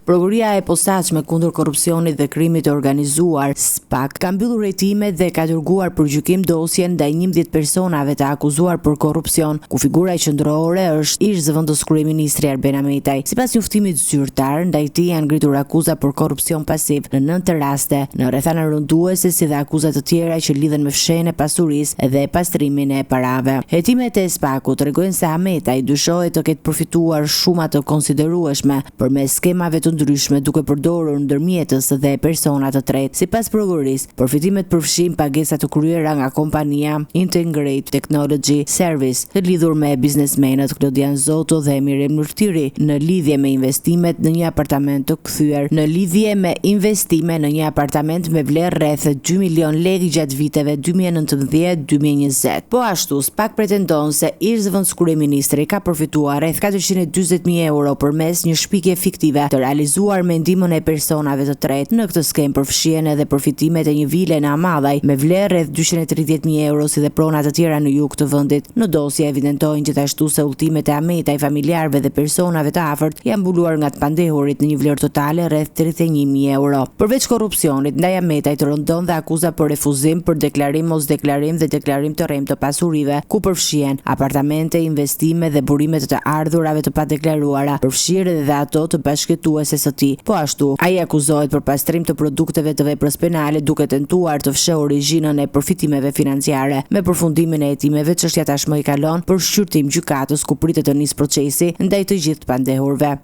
Prokuria e posaçme kundër korrupsionit dhe krimit të organizuar, SPAK, ka mbyllur hetimet dhe ka dërguar për gjykim dosjen ndaj 11 personave të akuzuar për korrupsion, ku figura e qendrore është ish zëvendës kryeministri Arben Ametaj. Sipas njoftimit zyrtar, ndaj tij janë ngritur akuza për korrupsion pasiv në 9 raste, në rrethana rënduese si dhe akuza të tjera që lidhen me fshehjen e pasurisë dhe pastrimin e parave. Hetimet e SPAK-ut tregojnë se Ametaj dyshohet të ketë përfituar shuma të konsiderueshme përmes skemave të ndryshme duke përdorur ndërmjetës dhe persona të tretë. Sipas prokurisë, përfitimet përfshin pagesa të kryera nga kompania Integrate Technology Service, të lidhur me biznesmenët Klodian Zoto dhe Mirem Nurtiri në lidhje me investime në një apartament me vlerë rreth 2 milion lekë gjatë viteve 2019-2020. Po ashtu, SPAK pretendon se ish zëvendës kryeministri ka përfituar rreth 440.000 euro përmes një shpikje fiktive të realizuar me ndihmën e personave të tretë. Në këtë skem përfshihen edhe përfitimet e një vile në Amadhaj me vlerë rreth 230.000 euro si dhe prona të tjera në jug të vendit. Në dosje evidentojnë gjithashtu se udhëtimet e Ametaj, familjarëve dhe personave të afërt janë mbuluar nga të pandehurit në një vlerë totale rreth 31.000 euro. Përveç korrupsionit, ndaj Ametaj të rëndon dhe akuza për refuzim për deklarim, mosdeklarim dhe deklarim të rrem të pasurive, ku përfshihen apartamente, investime dhe burime të ardhurave të padeklaruara, përfshirë edhe ato të bashkëtuese së tij. Po ashtu, ai akuzohet për pastrim të produkteve të veprës penale duke tentuar të fshehë origjinën e përfitimeve financiare. Me përfundimin e hetimeve, çështja tashmë i kalon për shqyrtim gjykatës ku pritet të nisë procesi ndaj të gjithë pandehurve.